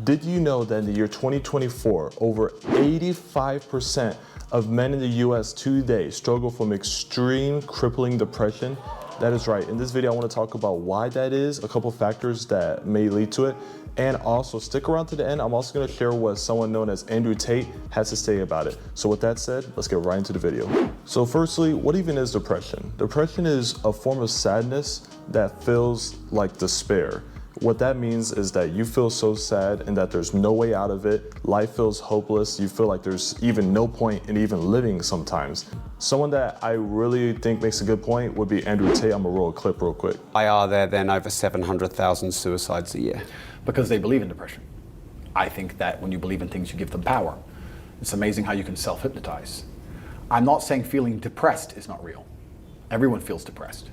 Did you know that in the year 2024, over 85% of men in the US today struggle from extreme crippling depression? That is right. In this video, I want to talk about why that is, a couple factors that may lead to it, and also stick around to the end. I'm also going to share what someone known as Andrew Tate has to say about it. So with that said, let's get right into the video. So firstly, what even is depression? Depression is a form of sadness that feels like despair. What that means is that you feel so sad and that there's no way out of it. Life feels hopeless. You feel like there's even no point in even living sometimes. Someone that I really think makes a good point would be Andrew Tate. I'm gonna roll a clip real quick. Why are there then over 700,000 suicides a year? Because they believe in depression. I think that when you believe in things, you give them power. It's amazing how you can self-hypnotize. I'm not saying feeling depressed is not real. Everyone feels depressed.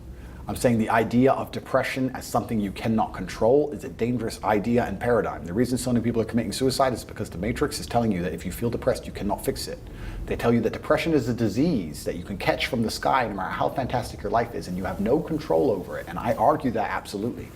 I'm saying the idea of depression as something you cannot control is a dangerous idea and paradigm. The reason so many people are committing suicide is because the Matrix is telling you that if you feel depressed, you cannot fix it. They tell you that depression is a disease that you can catch from the sky no matter how fantastic your life is, and you have no control over it. And I argue that absolutely.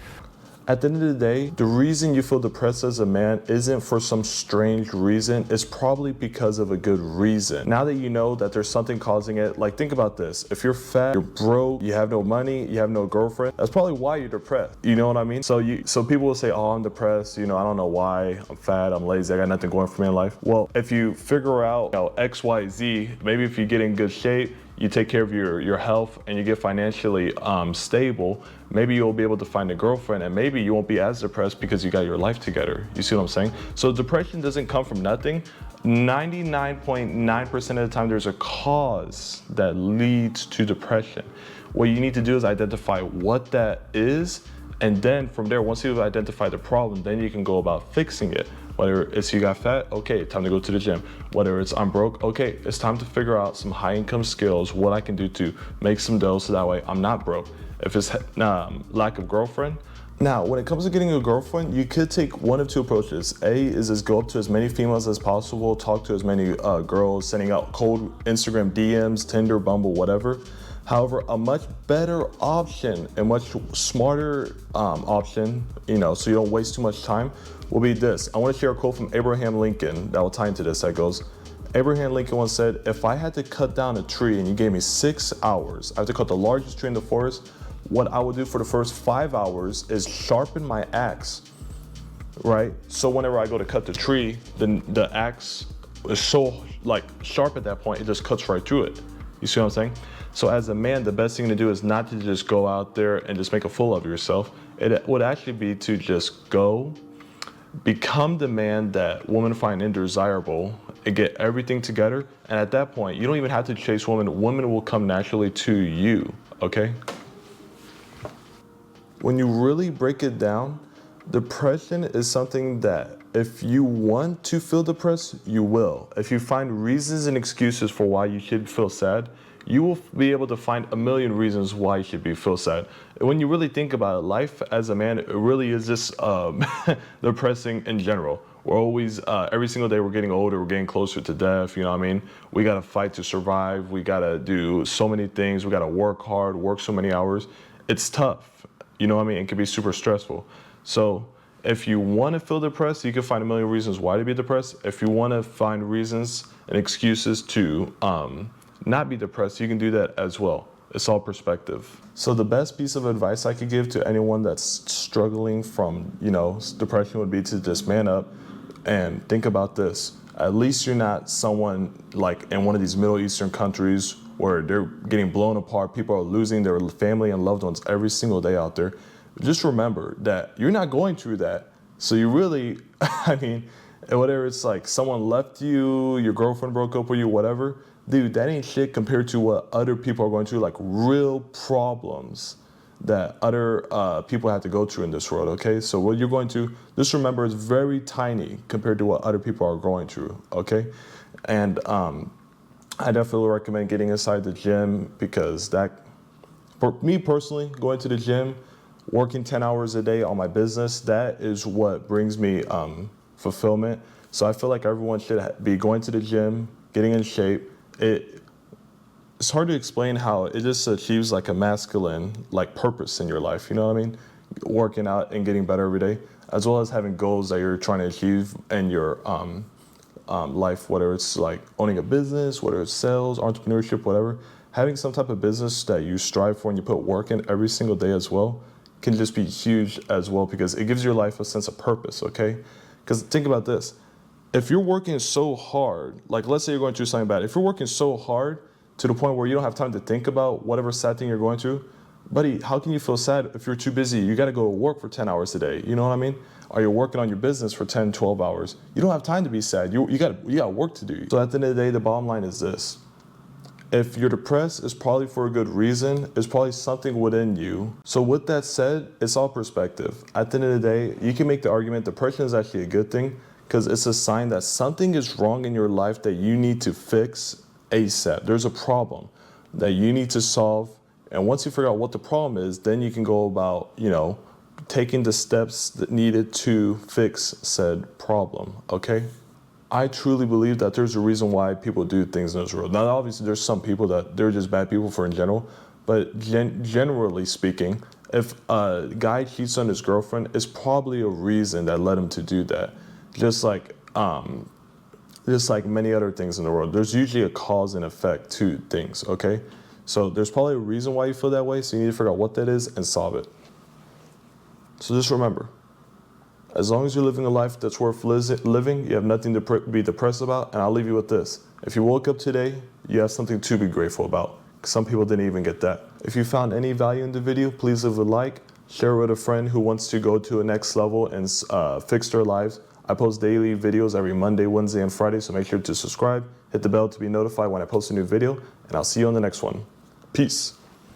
At the end of the day, the reason you feel depressed as a man isn't for some strange reason. It's probably because of a good reason. Now that you know that there's something causing it, like think about this. If you're fat, you're broke, you have no money, you have no girlfriend, that's probably why you're depressed. You know what I mean? So people will say, oh, I'm depressed. I don't know why. I'm fat, I'm lazy, I got nothing going for me in life. Well, if you figure out X, Y, Z, maybe if you get in good shape, you take care of your health and you get financially stable, maybe you'll be able to find a girlfriend and maybe you won't be as depressed because you got your life together. You see what I'm saying? So depression doesn't come from nothing. 99.9% of the time there's a cause that leads to depression. What you need to do is identify what that is, and then from there, once you've identified the problem, then you can go about fixing it. Whether it's you got fat, okay, time to go to the gym. Whether it's I'm broke, okay, it's time to figure out some high income skills, what I can do to make some dough so that way I'm not broke. If it's lack of girlfriend. Now, when it comes to getting a girlfriend, you could take one of two approaches. A is just go up to as many females as possible, talk to as many girls, sending out cold Instagram DMs, Tinder, Bumble, whatever. However, a much better option, a much smarter option, so you don't waste too much time, will be this. I want to share a quote from Abraham Lincoln that will tie into this. That goes, Abraham Lincoln once said, if I had to cut down a tree and you gave me 6 hours, I have to cut the largest tree in the forest, what I would do for the first 5 hours is sharpen my axe, right? So whenever I go to cut the tree, the axe is so sharp at that point, it just cuts right through it. You see what I'm saying? So as a man, the best thing to do is not to just go out there and just make a fool of yourself. It would actually be to just go, become the man that women find undesirable, and get everything together. And at that point, you don't even have to chase women. Women will come naturally to you, okay? When you really break it down, depression is something that if you want to feel depressed, you will. If you find reasons and excuses for why you should feel sad, you will be able to find a million reasons why you should feel sad. When you really think about it, life as a man, it really is just depressing in general. We're always, every single day we're getting older, we're getting closer to death, you know what I mean? We gotta fight to survive, we gotta do so many things, we gotta work hard, work so many hours. It's tough, you know what I mean? It can be super stressful. So if you wanna feel depressed, you can find a million reasons why to be depressed. If you wanna find reasons and excuses to not be depressed, you can do that as well. It's all perspective. So the best piece of advice I could give to anyone that's struggling from, depression would be to just man up and think about this. At least you're not someone like in one of these Middle Eastern countries where they're getting blown apart. People are losing their family and loved ones every single day out there. Just remember that you're not going through that. So you really, whether it's like someone left you, your girlfriend broke up with you, whatever, dude, that ain't shit compared to what other people are going through, like real problems that other people have to go through in this world, okay? So what you're going to, just remember it's very tiny compared to what other people are going through, okay? And I definitely recommend getting inside the gym because that, for me personally, going to the gym, working 10 hours a day on my business, that is what brings me fulfillment. So I feel like everyone should be going to the gym, getting in shape. It's hard to explain how it just achieves like a masculine purpose in your life, you know what I mean? Working out and getting better every day. as well as having goals that you're trying to achieve in your life, whether it's like owning a business, whether it's sales, entrepreneurship, whatever. Having some type of business that you strive for and you put work in every single day as well can just be huge as well, because it gives your life a sense of purpose, okay? Because think about this. If you're working so hard, like let's say you're going through something bad, if you're working so hard to the point where you don't have time to think about whatever sad thing you're going through, buddy, how can you feel sad if you're too busy? You got to go to work for 10 hours a day. You know what I mean? Or you're working on your business for 10, 12 hours. You don't have time to be sad. You got work to do. So at the end of the day, the bottom line is this. If you're depressed, it's probably for a good reason. It's probably something within you. So with that said, it's all perspective. At the end of the day, you can make the argument depression is actually a good thing, because it's a sign that something is wrong in your life that you need to fix ASAP. There's a problem that you need to solve. And once you figure out what the problem is, then you can go about, taking the steps that needed to fix said problem, okay? I truly believe that there's a reason why people do things in this world. Now, obviously, there's some people that they're just bad people for in general, but generally speaking, if a guy cheats on his girlfriend, it's probably a reason that led him to do that. Just like many other things in the world, there's usually a cause and effect to things, okay? So there's probably a reason why you feel that way, so you need to figure out what that is and solve it. So just remember, as long as you're living a life that's worth living, you have nothing to be depressed about. And I'll leave you with this. If you woke up today, you have something to be grateful about. Some people didn't even get that. If you found any value in the video, please leave a like, share with a friend who wants to go to a next level and fix their lives. I post daily videos every Monday, Wednesday, and Friday, so make sure to subscribe, hit the bell to be notified when I post a new video, and I'll see you on the next one. Peace.